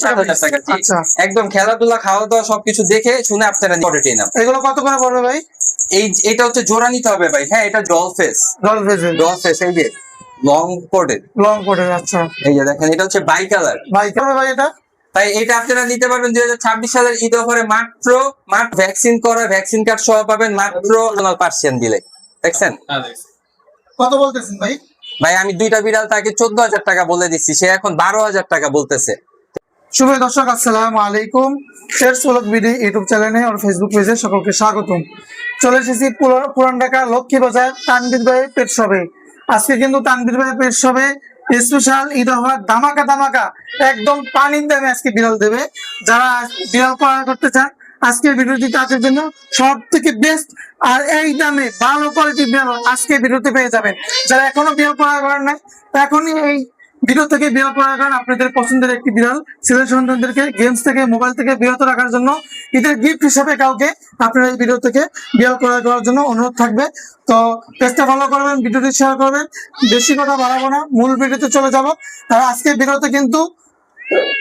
7,000 টাকা। আচ্ছা, একদম খেলাধুলা খাওয়া দাওয়া সবকিছু দেখে শুনে আপনারা নিয়ে নাও। এগুলো কত করে পড়বে ভাই? এটা হচ্ছে জোড়া নিতে হবে ভাই। হ্যাঁ, এটা ডল ফেস এই যে লং কোডের। আচ্ছা এই যে দেখেন, এটা হচ্ছে বাই কালার। ভাই কেমন ভাই এটা? তাই এটা আপনারা নিতে পারবেন 2026 সালের ঈদ অফারে মাত্র ভ্যাকসিন করা, ভ্যাকসিন কার্ড সহ পাবেন মাত্র পার্সিয়ান দিলে। দেখছেন কত বলতেছেন ভাই? ভাই আমি দুইটা বিড়াল তাকে 14,000 টাকা বলে দিচ্ছি, সে এখন 12,000 টাকা বলতেছে। শুভ দর্শক, আসসালামু আলাইকুম। শেরস ব্লগ ভিডিও ইউটিউব চ্যানেলে আর ফেসবুক পেজে সকলকে স্বাগতম। চলে এসেছি পুরান ঢাকা লক্ষ্মী বাজার তানভীর ভাই পেট শপে। আজকে কিন্তু তানভীর ভাই পেট শপে স্পেশাল ঈদ অফার ধামাকা একদম পানির দামে আজকে বিড়াল দেবে। যারা বিড়াল ক্রয় করতে চান আজকের ভিডিওটি তাদের জন্য সব থেকে বেস্ট, আর এই দামে ভালো কোয়ালিটির বিড়াল আজকে ভিডিওতে পেয়ে যাবেন। যারা এখনো বিড়াল ক্রয় করেন নাই, এখনই এই ভিডিও থেকে বিরত রাখার, আপনাদের পছন্দের একটি বিড়াল ছেলে সন্তানদেরকে গেমস থেকে মোবাইল থেকে বিরত রাখার জন্য ঈদের গিফট হিসেবে কাউকে আপনারা এই ভিডিও থেকে বিড়াল ক্রয় করার জন্য অনুরোধ থাকবে। তো পেজটা ফলো করবেন, ভিডিওটি শেয়ার করবেন। বেশি কথা বাড়াবো না, মূল ভিডিওতে চলে যাবো। তারা আজকে ভিডিওতে কিন্তু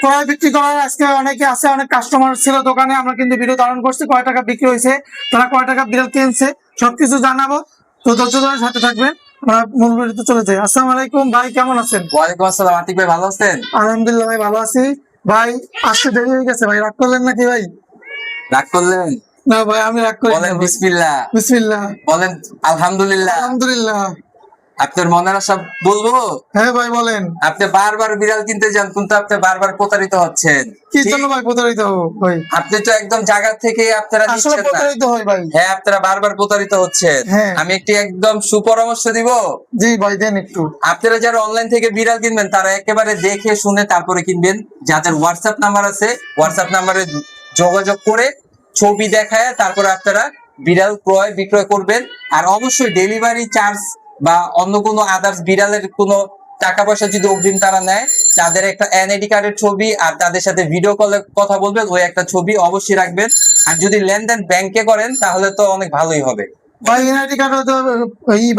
ক্রয় বিক্রি করার আজকে অনেকে আছে, অনেক কাস্টমার ছিল দোকানে। আমরা কিন্তু ভিডিও ধারণ করছি কয় টাকা বিক্রি হয়েছে, তারা কয় টাকা বিড়াল কিনছে, সবকিছু জানাবো। তো ধৈর্য ধরে সাথে থাকবেন। আমরা মূল ভিডিওতে চলে যাই। আসসালামু আলাইকুম ভাই, কেমন আছেন? ওয়ালাইকুম আসসালাম আতিক ভাই, ভালো আছেন? আলহামদুলিল্লাহ ভাই, ভালো আছি। ভাই আসতে দেরি হয়ে গেছে ভাই, রাগ করলেন নাকি ভাই? রাগ করলেন না ভাই, আমি রাগ করি না। বলেন বিসমিল্লাহ। বিসমিল্লাহ বলেন আলহামদুলিল্লাহ। আলহামদুলিল্লাহ। আপনার মনের আশা বলবো? হ্যাঁ ভাই বলেন। আপনি বারবার বিড়াল কিনতে যান কিন্তু আপনি বারবার প্রতারিত হচ্ছেন। কি জন্য ভাই প্রতারিত হবো ভাই? আপনি তো একদম জায়গা থেকে আপনারা আসলে দিচ্ছেন না। প্রতারিত হয় ভাই। হ্যাঁ, আপনারা বারবার প্রতারিত হচ্ছেন। হ্যাঁ। আমি একটি একদম সুপরামর্শ দিব। জি ভাই দেন একটু। আপনারা যারা অনলাইন থেকে বিড়াল কিনবেন তারা একেবারে দেখে শুনে তারপরে কিনবেন। যাদের হোয়াটসঅ্যাপ নাম্বার আছে হোয়াটসঅ্যাপ নাম্বারে যোগাযোগ করে ছবি দেখায় তারপরে আপনারা বিড়াল ক্রয় বিক্রয় করবেন। আর অবশ্যই ডেলিভারি চার্জ বা অন্য কোনো আদার্স বিড়ালের কোনো টাকা পয়সা যদি অগ্রিম তারা নেয়, তাদের একটা এনআইডি কার্ডের ছবি আর তাদের সাথে ভিডিও কলে কথা বলবেন, ওই একটা ছবি অবশ্যই রাখবেন। আর যদি লেনদেন ব্যাংকে করেন তাহলে তো অনেক ভালোই হবে। ভাই এনআইডি কার্ড তো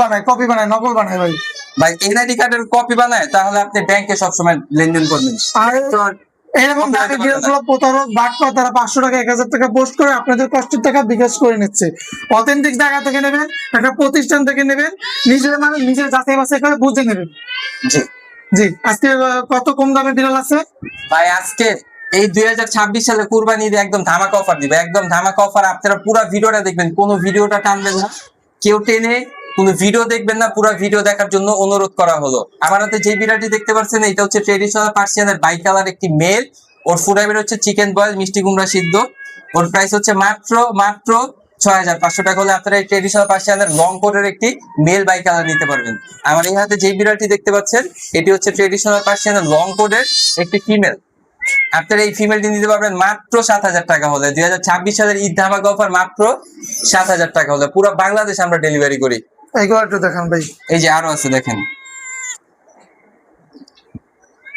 বানায়, কপি বানায়, নকল বানায় ভাই। ভাই এনআইডি কার্ডের কপি বানায় তাহলে আপনি ব্যাংকে সবসময় লেনদেন করবেন। আর এরকম দামি বিড়ালগুলো প্রতারক বাটপার, তারা 500 টাকা 1000 টাকা পোস্ট করে আপনাদের কষ্টের টাকা বিকাশ করে নিচ্ছে। অথেন্টিক জায়গা থেকে নেবেন, একটা প্রতিষ্ঠান থেকে নেবেন, নিজের যাচাই বাছাই করে বুঝে নেবেন। জি জি। আজকে কত কম দামে বিড়াল আছে ভাই? আজকে এই 2026 সালে কুরবানি ঈদে একদম ধামাকা অফার দিবে, একদম ধামাকা অফার। আপনারা পুরো ভিডিওটা দেখবেন, কোনো ভিডিওটা টানবেন না, কেউ টেনে কোনো ভিডিও দেখবেন না। পুরো ভিডিও দেখার জন্য অনুরোধ করা হলো। আমার হাতে যে বিড়ালটি দেখতে পাচ্ছেন এটা হচ্ছে ট্রেডিশনাল পার্সিয়ানের বাই কালার একটি মেল। ওর ফুড আইটেম হচ্ছে চিকেন বয়েল, মিষ্টি কুমড়া সিদ্ধ। ওর প্রাইস হচ্ছে মাত্র 6,500 টাকা হলে আপনারা এই ট্রেডিশনাল পার্সিয়ানের লং কোটের একটি মেল বাই কালার নিতে পারবেন। আমার এই হাতে যে বিড়ালটি দেখতে পাচ্ছেন এটি হচ্ছে ট্রেডিশনাল পার্সিয়ানের লং কোটের একটি ফিমেল। আপনারা এই ফিমেলটি নিতে পারবেন মাত্র 7,000 টাকা হলে। 2026 সালের ঈদ ধামাকা অফার মাত্র 7,000 টাকা হলে পুরো বাংলাদেশ আমরা ডেলিভারি করি। এইগুলো একটু দেখান ভাই। এই যে আরো আছে দেখেন,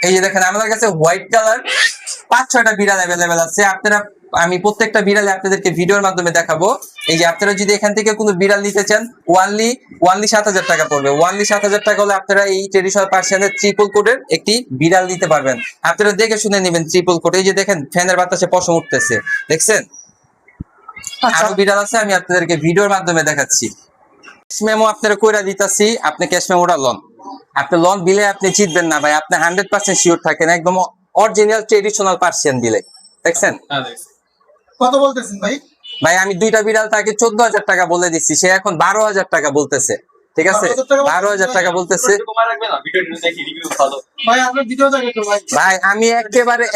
এই যে দেখেন আমাদের কাছে হোয়াইট কালার 5-6টা বিড়াল অ্যাভেলেবেল আছে। আমি প্রত্যেকটা বিড়ালে আপনাদেরকে ভিডিওর মাধ্যমে দেখাবো। এই যে আপনারা যদি এখান থেকে কোনো বিড়াল নিতে চান ওয়ানলি 7,000 টাকা পড়বে। ওয়ানলি 7,000 টাকা হলে আপনারা এই ট্রেডিশনাল পার্সিয়ানের ট্রিপল কোটের একটি বিড়াল নিতে পারবেন। আপনারা দেখে শুনে নেবেন ট্রিপল কোট। এই যে দেখেন ফ্যানের বাতাসে পশম উঠতেছে, দেখছেন? আরো বিড়াল আছে, আমি আপনাদেরকে ভিডিওর মাধ্যমে দেখাচ্ছি। ক্যাশ মেমো আপনারা কইরা দিতাছি, আপনি ক্যাশ মেমোটা লন। আপনি লন দিলে আপনি জিতবেন না ভাই, আপনি 100% শিওর থাকেন একদম অরিজিনাল ট্রেডিশনাল পার্সিয়ান দিলে। দেখছেন কত বলতেছেন ভাই? ভাই আমি দুইটা বিড়াল তাকে 14,000 টাকা বলে দিচ্ছি, সে এখন 12,000 টাকা বলতেছে। ঠিক আছে, 12,000 টাকা বলতেছে। ভাই আমি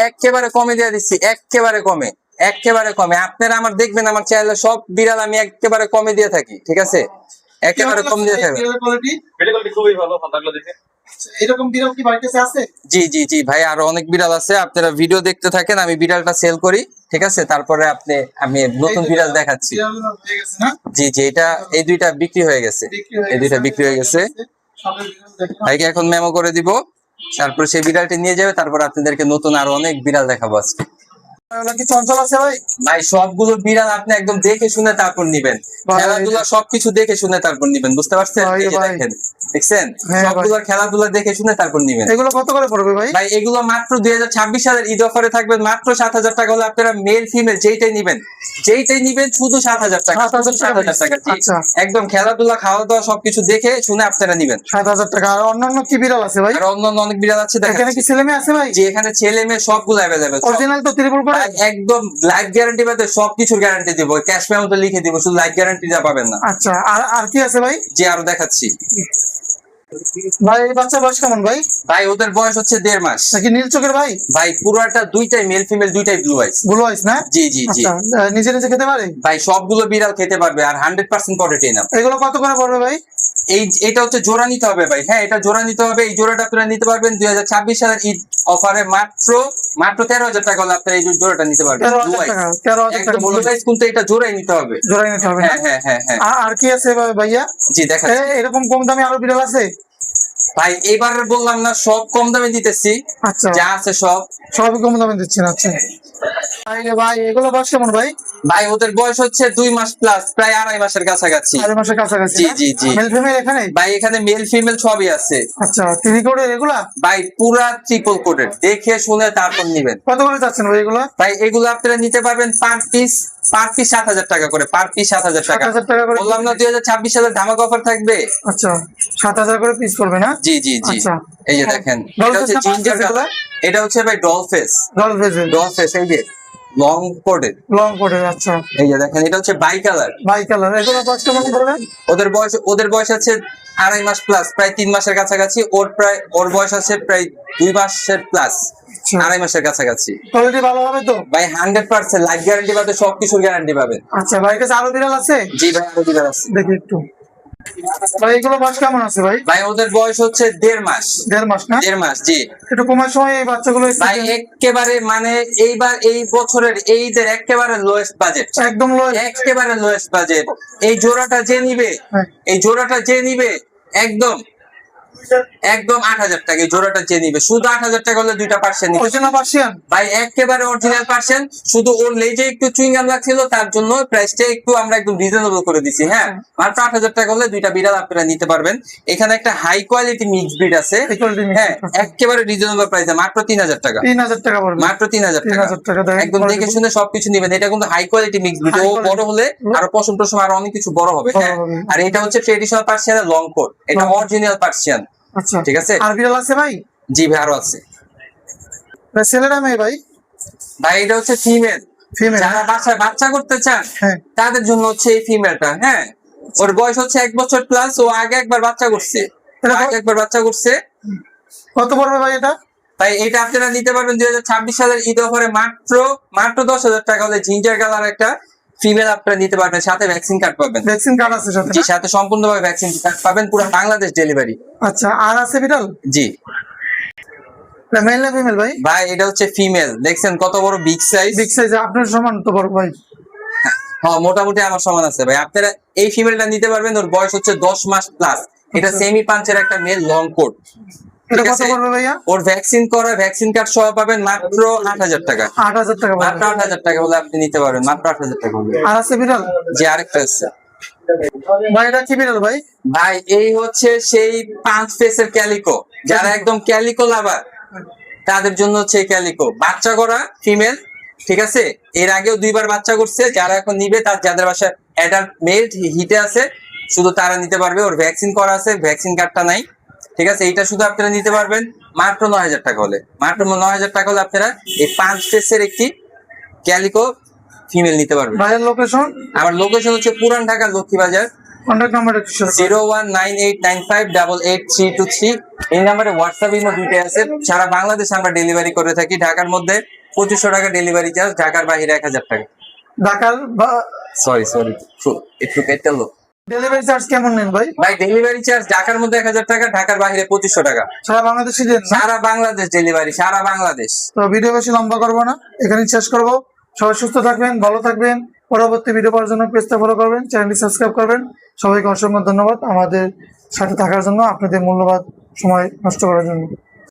একেবারে কমে দিয়ে দিচ্ছি, একেবারে কমে। আপনারা আমার দেখবেন আমার চ্যানেলে সব বিড়াল আমি একেবারে কমে দিয়ে থাকি। ঠিক আছে, একেবারে কম দিয়ে থাকি। এরকম বিড়াল কি বাড়িতে আছে? জি জি জি ভাই, আরো অনেক বিড়াল আছে। আপনারা ভিডিও দেখতে থাকেন, আমি বিড়ালটা সেল করি। ঠিক আছে, তারপরে আমি নতুন বিড়াল দেখাচ্ছি। জি জি, এই দুইটা বিক্রি হয়ে গেছে, ভাইকে এখন মেমো করে দিব, তারপর সেই বিড়ালটি নিয়ে যাবে। তারপর আপনাদেরকে নতুন আরো অনেক বিড়াল দেখাবো আজকে। ওগুলা কি চঞ্চল আছে ভাই? ভাই সবগুলো বিড়াল আপনি একদম দেখে শুনে তারপর নিবেন, ভাই, খেলাধুলা সবকিছু দেখে শুনে তারপর নিবেন, বুঝতে পারছেন? ভাই, এই যে ভাই। দেখেন, দেখছেন হ্যাঁ, ভাই। সবগুলোর খেলাধুলা দেখে শুনে তারপর নিবেন। এগুলো কত করে পড়বে ভাই? ভাই এগুলো মাত্র 2026 সালের ঈদ অফারে থাকবে মাত্র 7,000 টাকা হলে আপনারা মেল ফিমেল যেইটাই নিবেন শুধু 7,000 টাকা, 7,000 7,000 টাকা। জি। আচ্ছা। একদম খেলাধুলা খাওয়া দাওয়া সবকিছু দেখে শুনে আপনারা নিবেন। 7,000 টাকা। আর অন্যান্য কি বিড়াল আছে ভাই? আর অন্যান্য অনেক বিড়াল আছে এখানে দেখাচ্ছি। কি ছেলে মেয়ে আছে ভাই? যে এখানে ছেলে মেয়ে সবগুলো অ্যাভেলেবেল, অরিজিনাল তো ত্রিপুল করে? একদম লাইফ গ্যারান্টি পাবে, সবকিছুর গ্যারান্টি দিব, ক্যাশ পেমেন্ট লিখে দিব, শুধু লাইফ গ্যারান্টি যা পাবেন না। আচ্ছা, আর আর কি আছে ভাই? যে আরো দেখাচ্ছি। ভাই এই বাচ্চা বয়স কেমন ভাই? ভাই ওদের বয়স হচ্ছে 1.5 মাস। নাকি নীল চোখের ভাই? ভাই পুরোটা দুইটাই মেল ফিমেল দুইটাই ব্লু আইস। ব্লু আইস না? জি জি জি। আচ্ছা, নিজে নিজে খেতে পারে? ভাই সবগুলো বিড়াল খেতে পারবে আর 100% পটেটো না। এগুলো কত করে পড়বে ভাই? এটা হচ্ছে জোড়া নিতে হবে ভাই, হ্যাঁ এটা জোড়া নিতে হবে। এই জোড়াটা আপনারা নিতে পারবেন 2026 সালের ঈদ অফারে মাত্র 13,000 টাকা হলে আপনারা এই জোড়াটা নিতে পারবেন। 13,000 টাকা। 13,000 টাকা ব্লু আইস, কিন্তু এটা জোড়াই নিতে হবে। জোড়াই নিতে হবে না? হ্যাঁ হ্যাঁ হ্যাঁ হ্যাঁ। আর কি আছে ভাইয়া? জি দেখা। এরকম কম দামে আরো বিড়াল আছে? ভাই এবার বললাম না সব কম দামে দিতেছি, আচ্ছা, যা আছে সব সবই কম দামে দিচ্ছেন। আচ্ছা ভাই এগুলো বয়স কেমন ভাই? ভাই ওদের বয়স হচ্ছে 2 মাস প্লাস, প্রায় 2.5 মাসের কাছাকাছি। 4 মাসের কাছাকাছি? জি জি জি। মেল ফিমেল এখানে? ভাই এখানে মেল ফিমেল সবই আছে। আচ্ছা, তিনি করে এগুলা? ভাই পুরা ট্রিপল কোটেড, দেখে শুনে তারপর নিবেন। কত করে যাচ্ছেন ভাই এগুলো? ভাই এগুলো আপনারা নিতে পারবেন পার পিস 7,000 টাকা করে, পার পিস 7,000 টাকা। 7,000 টাকা করে? বললাম না 2026 সালের ধামাকা অফার থাকবে। আচ্ছা, 7,000 করে পিস করবে না? জি জি জি। আচ্ছা। এই যে দেখেন, ডল এটা হচ্ছে ফেস না জিঞ্জার পাঁচ কালার, এটা হচ্ছে ভাই doll face. Doll bezel? Doll face, এই যে লং কোটেড। লং কোটের? আচ্ছা। এই যে দেখেন, এটা হচ্ছে বাই কালার। By colour. এগুলো বয়স কেমন পড়বে? ওদের বয়স আছে 2.5 মাস প্লাস, প্রায় 3 মাসের কাছাকাছি। ওর বয়স আছে প্রায় 2 মাসের প্লাস, 2.5 মাসের কাছাকাছি। কোয়ালিটি ভালো হবে তো ভাই 100% লাইফ গ্যারান্টি পাবে, সবকিছুর গ্যারান্টি পাবেন। আচ্ছা ভাই, কাছে আরো বিড়াল আছে? জি ভাই আরো দিবার আছে। দেখি একটু। ভাই এগুলো বয়স কেমন আছে ভাই? ভাই ওদের বয়স হচ্ছে 1.5 মাস। 1.5 মাস না? 1.5 মাস জি। একটু কমার সময় এই বাচ্চাগুলো ভাই একেবারে মানে এইবার এই বছরের ঈদের একেবারে লোয়েস্ট বাজেট, একদম লো। একেবারে লোয়েস্ট বাজেট। এই জোড়াটা যে নিবে, হ্যাঁ। এই জোড়াটা যে নিবে একদম 8,000 টাকা। এই জোড়াটা যে নিবে শুধু 8,000 টাকা হলে দুইটা পার্সেন্ট নিবে। Original Persian? ভাই একেবারে অরিজিনাল পার্সেন্ট, শুধু ওর লেজে একটু চুইংগাম লাগছিল, তার জন্য প্রাইসটা একটু আমরা একদম রিজনেবল করে দিছি। হ্যাঁ মাত্র 8,000 টাকা হলে দুইটা বিড়াল আপনারা নিতে পারবেন। এখানে একটা হাই কোয়ালিটি মিক্স ব্রিড আছে, হ্যাঁ একেবারে রিজনেবল প্রাইসে মাত্র 3,000 টাকা। 3,000 টাকা পড়বে? মাত্র 3,000 টাকা। 3,000 টাকা দেয় একদম দেখে শুনে সবকিছু নিবেন। এটা কিন্তু হাই কোয়ালিটি মিক্স ব্রিড, ও বড় হলে আরো পশম টসম আরো অনেক কিছু বড় হবে। হ্যাঁ আর এটা হচ্ছে ট্রেডিশনাল পার্সিয়ানের লং কোট, এটা অরিজিনাল পার্সিয়ান। আচ্ছা ঠিক আছে। আর বিড়াল আছে ভাই? জি ভাই আরো আছে। ছেলেরা মেয়ে ভাই? ভাই এটা হচ্ছে ফিমেল। ফিমেল? যারা বাচ্চা করতে চান হ্যাঁ। তাদের জন্য হচ্ছে এই ফিমেলটা। হ্যাঁ ওর বয়স হচ্ছে 1 বছর প্লাস, ও আগে একবার বাচ্চা করছে। কত পড়বে ভাই এটা? তাই এটা আপনারা নিতে পারবেন 2026 সালের ঈদ অফারে মাত্র 10,000 টাকা হলে জিঞ্জার কালার একটা ফিমেল আপনারা নিতে পারবেন, সাথে ভ্যাকসিন কার্ড পাবেন। ভ্যাকসিন কার্ড আছে সাথে? জি সাথে সম্পূর্ণভাবে ভ্যাকসিন কার্ড পাবেন, পুরো বাংলাদেশ ডেলিভারি। আচ্ছা, আর আছে বিড়াল? জি। মেল না ফিমেল ভাই? ভাই এটা হচ্ছে ফিমেল, দেখছেন কত বড় বিগ সাইজ। বিগ সাইজ আপনার সমান তো বড় ভাই? হ্যাঁ মোটামুটি আমার সমান আছে ভাই। আপনারা এই ফিমেলটা নিতে পারবেন, ওর বয়স হচ্ছে 10 মাস প্লাস। এটা সেমি পাঞ্চের একটা মেল লং কোট। এটা কত পড়বে ভাইয়া? ওর ভ্যাকসিন কার্ড সহ পাবেন মাত্র 8,000 টাকা। 8,000 টাকা মাত্র 8,000 টাকা হলে আপনি নিতে পারবেন, মাত্র 8,000 টাকা হলে। আর আছে বিড়াল? যে আরেকটা আছে ভাই, এটা কি বিড়াল ভাই? ভাই এই হচ্ছে সেই 5 ফেসের ক্যালিকো, যারা একদম ক্যালিকো লাভার তাদের জন্য হচ্ছে ক্যালিকো। বাচ্চা করা ফিমেল, ঠিক আছে, এর আগেও 2বার বাচ্চা করছে। যারা এখন নিবে, যাদের বাসায় অ্যাডাল্ট মেল হিটে আছে, শুধু তারা নিতে পারবে। ওর ভ্যাকসিন করা আছে, ভ্যাকসিন কার্ডটা নাই। ঠিক আছে, এইটা শুধু আপনারা নিতে পারবেন মাত্র 9,000 টাকা হলে। মাত্র 9,000 টাকা হলে আপনারা এই 5 ফেসের একটি ক্যালিকো ফিমেল নিতে পারবেন। ভাইয়ের লোকেশন? আমার লোকেশন হচ্ছে পুরান ঢাকা লক্ষ্মীবাজার। Contact number 019895883323। এই নাম্বারে হোয়াটসঅ্যাপ ইমো দুইটাই আছে। সারা বাংলাদেশে আমরা ডেলিভারি করে থাকি। ঢাকার মধ্যে 2500 টাকা ডেলিভারি চার্জ, ঢাকার বাইরে 1,000 টাকা। ঢাকার সরি একটু কেটে লো। ডেলিভারি চার্জ কেমন নেন ভাই? ভাই ডেলিভারি চার্জ ঢাকার মধ্যে 1,000 টাকা, ঢাকার বাইরে 2500 টাকা। সারা বাংলাদেশে দেন? সারা বাংলাদেশ ডেলিভারি, সারা বাংলাদেশ। তো ভিডিও বেশি লম্বা করবো না, এখানে শেষ করবো। সবাই সুস্থ থাকবেন, ভালো থাকবেন। পরবর্তী ভিডিও পাওয়ার জন্য পেজটা ফলো করবেন, চ্যানেলটি সাবস্ক্রাইব করবেন। সবাইকে অসংখ্য ধন্যবাদ আমাদের সাথে থাকার জন্য, আপনাদের মূল্যবান সময় নষ্ট করার জন্য।